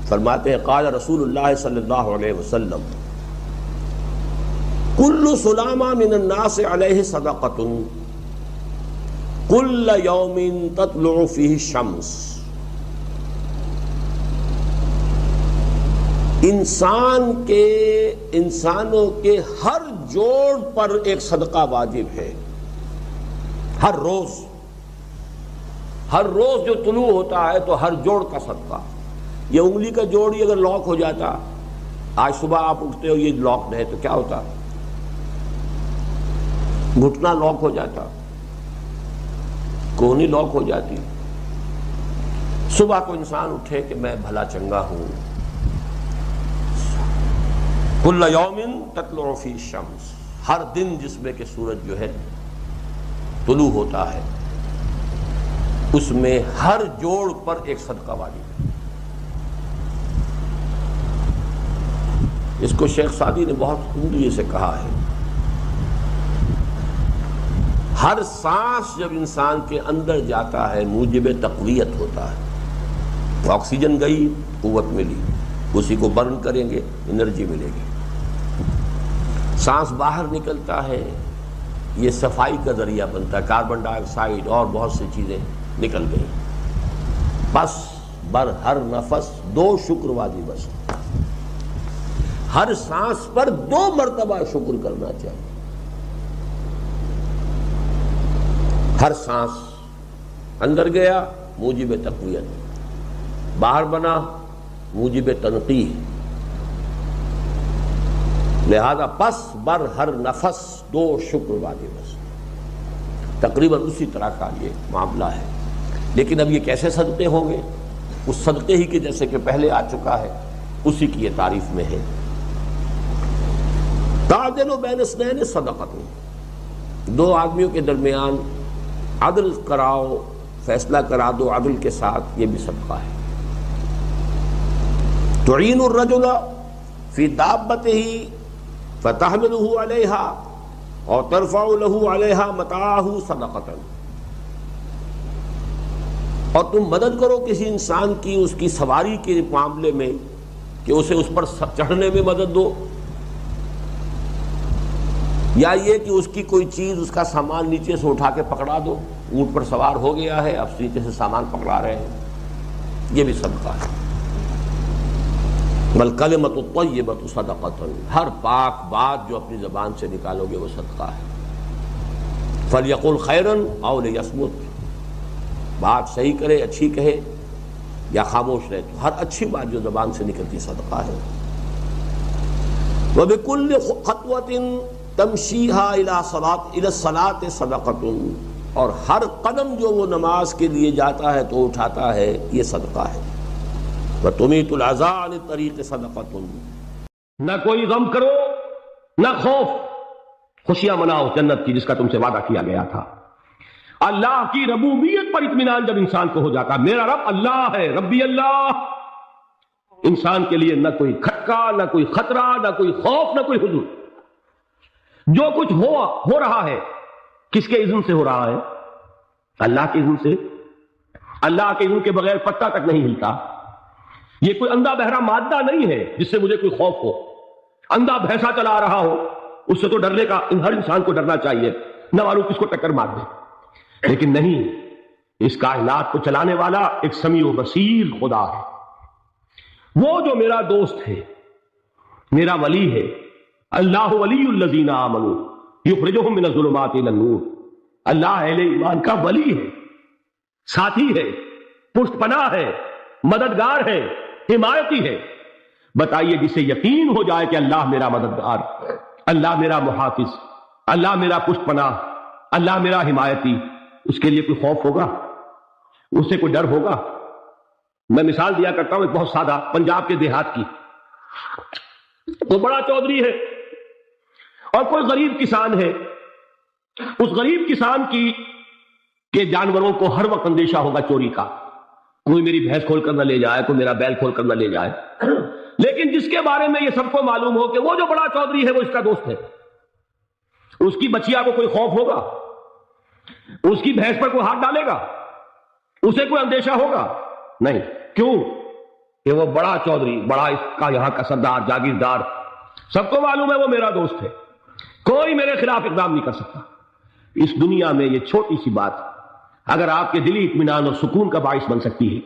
فرماتے ہیں قال رسول اللہ صلی اللہ علیہ وسلم کل سلامہ من الناس علیہ صدقۃ کل یوم تطلع فیہ الشمس. انسانوں کے ہر جوڑ پر ایک صدقہ واجب ہے. ہر روز جو طلوع ہوتا ہے تو ہر جوڑ کا صدقہ. یہ انگلی کا جوڑ ہی اگر لاک ہو جاتا، آج صبح آپ اٹھتے ہو یہ لاک ہے تو کیا ہوتا؟ گھٹنا لاک ہو جاتا، کوہنی لاک ہو جاتی. صبح کو انسان اٹھے کہ میں بھلا چنگا ہوں. کل یوم تطلع فی الشمس، ہر دن جس میں کہ سورج جو ہے طلوع ہوتا ہے اس میں ہر جوڑ پر ایک صدقہ واجب ہے. اس کو شیخ سعدی نے بہت عمدگی سے کہا ہے. ہر سانس جب انسان کے اندر جاتا ہے موجب تقویت ہوتا ہے. آکسیجن گئی، قوت ملی، اسی کو برن کریں گے انرجی ملے گی. سانس باہر نکلتا ہے، یہ صفائی کا ذریعہ بنتا ہے. کاربن ڈائی آکسائڈ اور بہت سی چیزیں نکل گئی. بس بر ہر نفس 2 شکر واجب بس. ہر سانس پر 2 مرتبہ شکر کرنا چاہیے. ہر سانس اندر گیا موجب تقویت، باہر بنا موجب تنقیح. لہذا پس بر ہر نفس 2 شکر واجب بس. تقریباً اسی طرح کا یہ معاملہ ہے. لیکن اب یہ کیسے صدقے ہوں گے؟ اس صدقے ہی کے جیسے کہ پہلے آ چکا ہے اسی کی یہ تعریف میں ہے. تعدل بین اثنین صدقۃ، 2 آدمیوں کے درمیان عدل کراؤ، فیصلہ کرا دو عدل کے ساتھ، یہ بھی صدقہ ہے. تعین الرجل فی دابتہ فتحملہ علیہا اور ترفع لہ علیہا متاعہ صدقۃ. اور تم مدد کرو کسی انسان کی اس کی سواری کے معاملے میں کہ اسے اس پر چڑھنے میں مدد دو، یا یہ کہ اس کی کوئی چیز اس کا سامان نیچے سے اٹھا کے پکڑا دو. اونٹ پر سوار ہو گیا ہے، اب نیچے سے سامان پکڑا رہے ہیں، یہ بھی صدقہ ہے. والکلمۃ الطیبۃ صدقۃ، ہر پاک بات جو اپنی زبان سے نکالو گے وہ صدقہ ہے. فلیقل خیرا او لیصمت، بات صحیح کرے، اچھی کہے یا خاموش رہے. تو ہر اچھی بات جو زبان سے نکلتی صدقہ ہے. وبکل خطوۃ تمشیہا الی الصلاۃ صدقۃ، اور ہر قدم جو وہ نماز کے لیے جاتا ہے تو اٹھاتا ہے یہ صدقہ ہے. وَتُمِيتُ الْعَزَاءَ عَنِ الطَّرِيقِ صَدَقَةٌ، نہ کوئی غم کرو نہ خوف، خوشیاں مناؤ جنت کی جس کا تم سے وعدہ کیا گیا تھا. اللہ کی ربوبیت پر اطمینان جب انسان کو ہو جاتا، میرا رب اللہ ہے، ربی اللہ، انسان کے لیے نہ کوئی کھٹکا، نہ کوئی خطرہ، نہ کوئی خوف، نہ کوئی حزن. جو کچھ ہو رہا ہے کس کے اذن سے ہو رہا ہے؟ اللہ کے اذن سے. اللہ کے اذن کے بغیر پتہ تک نہیں ہلتا. یہ کوئی اندھا بہرا مادہ نہیں ہے جس سے مجھے کوئی خوف ہو. اندھا بھینسا چلا رہا ہو اس سے تو ڈرنے کا ہر انسان کو ڈرنا چاہیے، نہ معلوم کس کو ٹکر مار دے. لیکن نہیں، اس کائنات کو چلانے والا ایک سمیع و بصیر خدا ہے. وہ جو میرا دوست ہے، میرا ولی ہے. اللہ ولی الذین آمنوا یخرجہم من الظلمات الی النور. اللہ اہل ایمان کا ولی ہے، ساتھی ہے، پشت پناہ ہے، مددگار ہے، حمایتی ہے. بتائیے جسے یقین ہو جائے کہ اللہ میرا مددگار، اللہ میرا محافظ، اللہ میرا پشت پناہ، اللہ میرا حمایتی، اس کے لیے کوئی خوف ہوگا؟ اس سے کوئی ڈر ہوگا؟ میں مثال دیا کرتا ہوں ایک بہت سادہ، پنجاب کے دیہات کی. وہ بڑا چودھری ہے اور کوئی غریب کسان ہے. اس غریب کسان کی کہ جانوروں کو ہر وقت اندیشہ ہوگا چوری کا، کوئی میری بھینس کھول کر نہ لے جائے، کوئی میرا بیل کھول کر نہ لے جائے. لیکن جس کے بارے میں یہ سب کو معلوم ہو کہ وہ جو بڑا چودھری ہے وہ اس کا دوست ہے، اس کی بچیا کو کوئی خوف ہوگا؟ اس کی بھینس پر کوئی ہاتھ ڈالے گا؟ اسے کوئی اندیشہ ہوگا؟ نہیں. کیوں؟ کہ وہ بڑا چودھری، بڑا اس کا یہاں کا سردار، جاگیردار، سب کو معلوم ہے وہ میرا دوست ہے، کوئی میرے خلاف اقدام نہیں کر سکتا. اس دنیا میں یہ چھوٹی سی بات اگر آپ کے دلی اطمینان اور سکون کا باعث بن سکتی ہے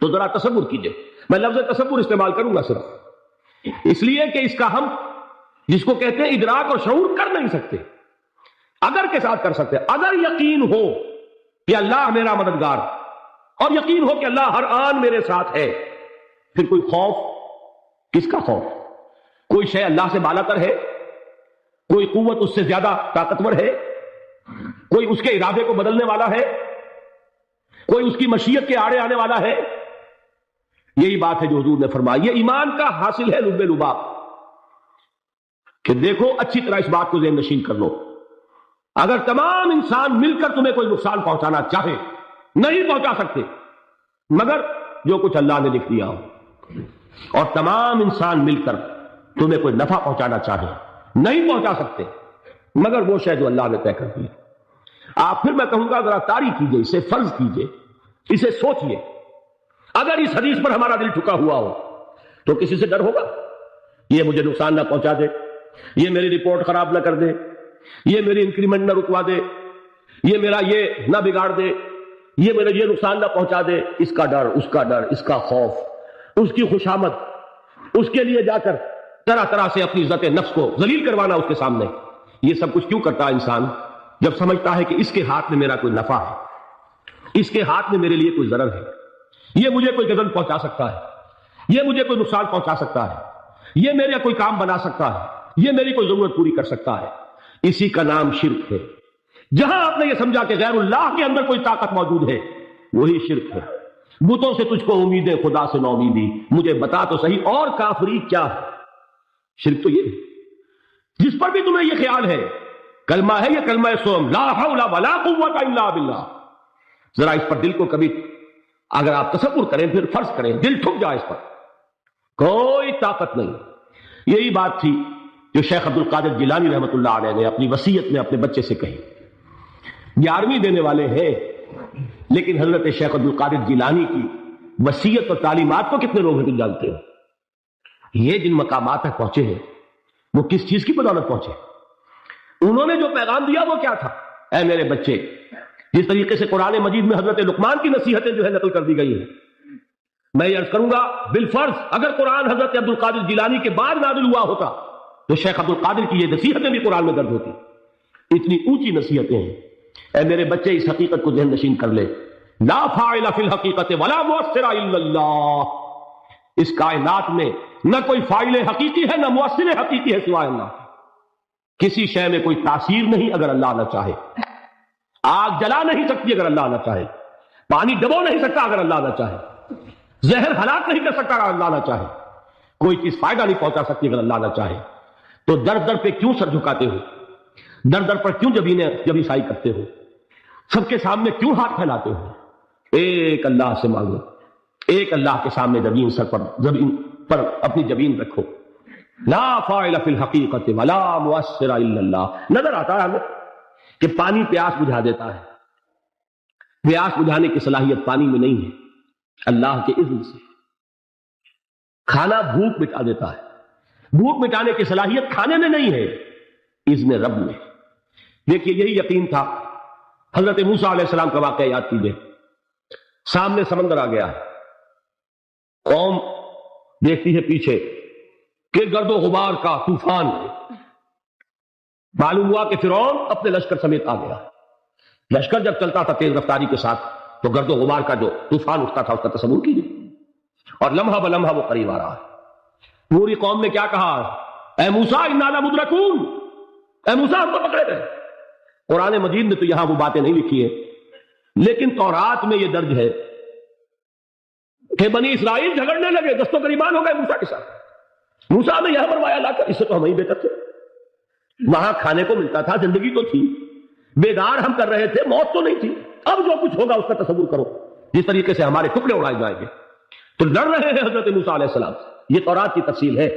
تو ذرا تصور کیجئے. میں لفظ تصور استعمال کروں گا صرف اس لیے کہ اس کا ہم جس کو کہتے ہیں ادراک اور شعور کر نہیں سکتے، اگر کے ساتھ کر سکتے. اگر یقین ہو کہ اللہ میرا مددگار اور یقین ہو کہ اللہ ہر آن میرے ساتھ ہے، پھر کوئی خوف، کس کا خوف؟ کوئی شے اللہ سے بالا تر ہے؟ کوئی قوت اس سے زیادہ طاقتور ہے؟ کوئی اس کے ارادے کو بدلنے والا ہے؟ کوئی اس کی مشیت کے آڑے آنے والا ہے؟ یہی بات ہے جو حضور نے فرمائی. یہ ایمان کا حاصل ہے لب لباب، کہ دیکھو اچھی طرح اس بات کو ذہن نشین کر لو. اگر تمام انسان مل کر تمہیں کوئی نقصان پہنچانا چاہے، نہیں پہنچا سکتے مگر جو کچھ اللہ نے لکھ دیا ہو، اور تمام انسان مل کر تمہیں کوئی نفع پہنچانا چاہے، نہیں پہنچا سکتے مگر وہ شے جو اللہ نے طے کر دی. آپ پھر میں کہوں گا ذرا طاری کیجئے، اسے فرض کیجئے، اسے سوچئے. اگر اس حدیث پر ہمارا دل ٹھکا ہوا ہو تو کسی سے ڈر ہوگا؟ یہ مجھے نقصان نہ پہنچا دے، یہ میری رپورٹ خراب نہ کر دے، یہ میری انکریمنٹ نہ رکوا دے، یہ میرا یہ نہ بگاڑ دے، یہ میرا یہ نقصان نہ پہنچا دے. اس کا ڈر، اس کا ڈر، اس کا خوف، اس کی خوشامد، اس کے لیے جا کر طرح طرح سے اپنی عزت نفس کو ذلیل کروانا اس کے سامنے. یہ سب کچھ کیوں کرتا ہے انسان؟ جب سمجھتا ہے کہ اس کے ہاتھ میں میرا کوئی نفع ہے، اس کے ہاتھ میں میرے لیے کوئی ضرر ہے، یہ مجھے کوئی غضب پہنچا سکتا ہے، یہ مجھے کوئی نقصان پہنچا سکتا ہے، یہ میرا کوئی کام بنا سکتا ہے، یہ میری کوئی ضرورت پوری کر سکتا ہے. اسی کا نام شرک ہے. جہاں آپ نے یہ سمجھا کہ غیر اللہ کے اندر کوئی طاقت موجود ہے، وہی شرک ہے. بتوں سے تجھ کو امید ہے، خدا سے نو امیدی، مجھے بتا تو صحیح اور کافری کیا ہے؟ شرک تو یہ ہے. جس پر بھی تمہیں یہ خیال ہے کلمہ ہے، یہ کلمہ سوم، لا حول ولا قوت الا باللہ. ذرا اس پر دل کو کبھی اگر آپ تصور کریں، پھر فرض کریں، دل ٹھک جائے اس پر، کوئی طاقت نہیں. یہی بات تھی جو شیخ عبد القادر جیلانی رحمۃ اللہ علیہ نے اپنی وصیت میں اپنے بچے سے کہی. 11ویں دینے والے ہیں، لیکن حضرت شیخ عبد القادر جیلانی کی وصیت اور تعلیمات کو کتنے لوگ ہیں جانتے ہو؟ یہ جن مقامات تک پہنچے ہیں وہ کس چیز کی بدولت پہنچے؟ انہوں نے جو پیغام دیا وہ کیا تھا؟ اے میرے بچے، جس طریقے سے قرآن مجید میں حضرت لقمان کی نصیحتیں جو ہے نقل کر دی گئی ہیں، میں یہ عرض کروں گا بالفرض اگر قرآن حضرت عبد القادر جیلانی کے بعد نازل ہوا ہوتا تو شیخ عبد القادر کی یہ نصیحتیں بھی قرآن میں درج ہوتی. اتنی اونچی نصیحتیں ہیں. اے میرے بچے، اس حقیقت کو ذہن نشین کر لے، لا فاعل فی الحقیقت ولا مؤثر الا اللہ. اس کائنات میں نہ کوئی فاعل حقیقی ہے، نہ مؤثر حقیقی ہے سوائے اللہ. کسی شے میں کوئی تاثیر نہیں اگر اللہ نہ چاہے. آگ جلا نہیں سکتی اگر اللہ نہ چاہے، پانی ڈبو نہیں سکتا اگر اللہ نہ چاہے، زہر ہلاک نہیں کر سکتا اگر اللہ نہ چاہے، کوئی چیز فائدہ نہیں پہنچا سکتی اگر اللہ نہ چاہے. تو در در پہ کیوں سر جھکاتے ہو؟ در در پر کیوں جبیسائی کرتے ہو؟ سب کے سامنے کیوں ہاتھ پھیلاتے ہو؟ ایک اللہ سے مانگو، ایک اللہ کے سامنے زمین پر اپنی جبین رکھو. لا فاعل فی الحقیقت ولا مؤثر الا اللہ. نظر آتا ہے ہمیں کہ پانی پیاس بجھا دیتا ہے. پیاس بجھانے کی صلاحیت پانی میں نہیں ہے، اللہ کے اذن سے. کھانا بھوک مٹا دیتا ہے، بھوک مٹانے کی صلاحیت کھانے میں نہیں ہے، اذن رب میں. دیکھیے یہی یقین تھا. حضرت موسیٰ علیہ السلام کا واقعہ یاد کیجیے. سامنے سمندر آ گیا ہے، قوم دیکھتی ہے پیچھے کہ گرد و غبار کا طوفان ہے. معلوم ہوا کہ فرعون اپنے لشکر سمیت آ گیا. لشکر جب چلتا تھا تیز رفتاری کے ساتھ تو گرد و غبار کا جو طوفان اٹھتا تھا اس کا تصور کیجیے. اور لمحہ بلمحہ وہ قریب آ رہا ہے. پوری قوم نے کیا کہا؟ اے موسیٰ انا لمدرکون، اے موسیٰ ہم کو پکڑے گئے. قرآن مجید نے تو یہاں وہ باتیں نہیں لکھی ہیں، لیکن تورات میں یہ درج ہے کہ بنی اسرائیل جھگڑنے لگے، دست و گریبان ہو گئے موسیٰ کے ساتھ. موسیٰ نے یہاں مروایا لا کر، اس سے تو ہم ہی بہتر تھے. وہاں کھانے کو ملتا تھا، زندگی تو تھی، بیدار ہم کر رہے تھے، موت تو نہیں تھی. اب جو کچھ ہوگا اس کا تصور کرو، جس طریقے سے ہمارے ٹکڑے اڑائے جائیں گے. تو لڑ رہے ہیں حضرت موسیٰ علیہ السلام. یہ تورات کی تفصیل ہے.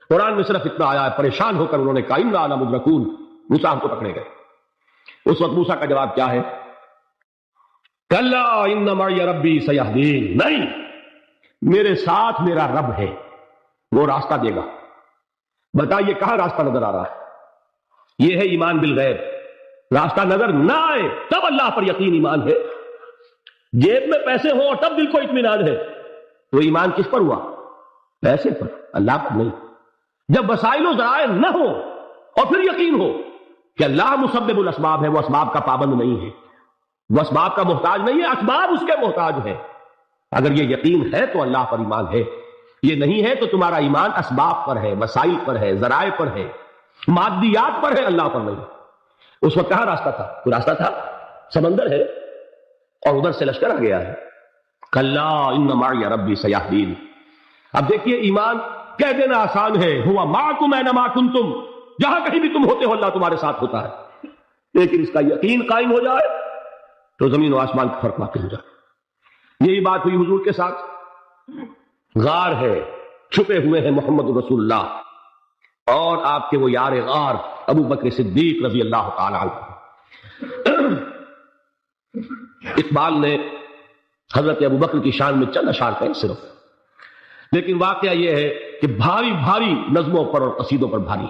قرآن میں صرف اتنا آیا ہے، پریشان ہو کر انہوں نے کہا انا لمدرکون، موسیٰ ہم کو پکڑے گئے. اس وقت موسیٰ کا جواب کیا ہے؟ کلا ان معی ربی سیہدین. نہیں، میرے ساتھ میرا رب ہے، وہ راستہ دے گا۔ بتائیے کہاں راستہ نظر آ رہا ہے؟ یہ ہے ایمان بالغیب۔ راستہ نظر نہ آئے تب اللہ پر یقین ایمان ہے۔ جیب میں پیسے ہوں اور تب دل کو اطمینان ہے، تو ایمان کس پر ہوا؟ پیسے پر، اللہ پر نہیں۔ جب وسائل و ذرائع نہ ہو اور پھر یقین ہو کہ اللہ مسبب الاسباب ہے، وہ اسباب کا پابند نہیں ہے، وہ اسباب کا محتاج نہیں ہے، اسباب اس کے محتاج ہے۔ اگر یہ یقین ہے تو اللہ پر ایمان ہے، یہ نہیں ہے تو تمہارا ایمان اسباب پر ہے، وسائل پر ہے، ذرائع پر ہے، مادیات پر ہے، اللہ پر نہیں۔ اس وقت کہاں راستہ تھا؟ کوئی راستہ تھا؟ سمندر ہے اور ادھر سے لشکر آ گیا ہے۔ کلا ان معی ربی سیہدین۔ اب دیکھیے ایمان کہہ دینا آسان ہے، ہوا معکم اینما کنتم، جہاں کہیں بھی تم ہوتے ہو اللہ تمہارے ساتھ ہوتا ہے، لیکن اس کا یقین قائم ہو جائے تو زمین و آسمان کا فرق واقع ہو جائے۔ یہی بات ہوئی حضور کے ساتھ۔ غار ہے، چھپے ہوئے ہیں محمد رسول اللہ اور آپ کے وہ یار غار ابو بکر صدیق رضی اللہ تعالی عنہ۔ اقبال نے حضرت ابو بکر کی شان میں چند اشعار کہیں صرف، لیکن واقعہ یہ ہے کہ بھاری بھاری نظموں پر اور قصیدوں پر بھاری،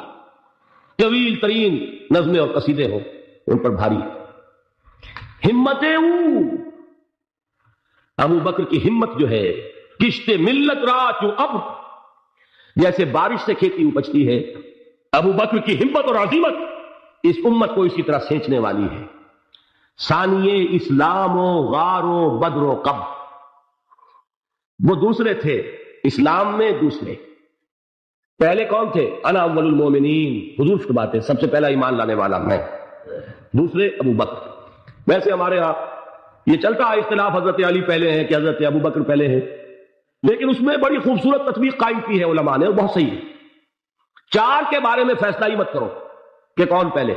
طویل ترین نظمیں اور قصیدے ہوں ان پر بھاری۔ ہمتیں ابو بکر کی ہمت جو ہے، کشت ملت را چوں اب، جیسے بارش سے کھیتی اپجتی ہے، ابو بکر کی ہمت اور عظیمت اس امت کو اسی طرح سینچنے والی ہے۔ ثانیے اسلام و غار و بدر و قب، وہ دوسرے تھے اسلام میں، دوسرے پہلے کون تھے؟ انا اول المومنین، حضور کی بات ہے، سب سے پہلا ایمان لانے والا میں، دوسرے ابو بکر۔ ویسے ہمارے ہاں یہ چلتا ہے اختلاف، حضرت علی پہلے ہیں کہ حضرت ابو بکر پہلے ہیں، لیکن اس میں بڑی خوبصورت تطبیق قائم کی ہے علماء نے، اور بہت صحیح ہے۔ چار کے بارے میں فیصلہ ہی مت کرو کہ کون پہلے،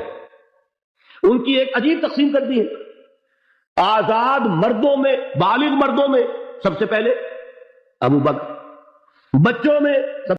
ان کی ایک عجیب تقسیم کر دی ہے۔ آزاد مردوں میں، بالغ مردوں میں سب سے پہلے ابو بکر، بچوں میں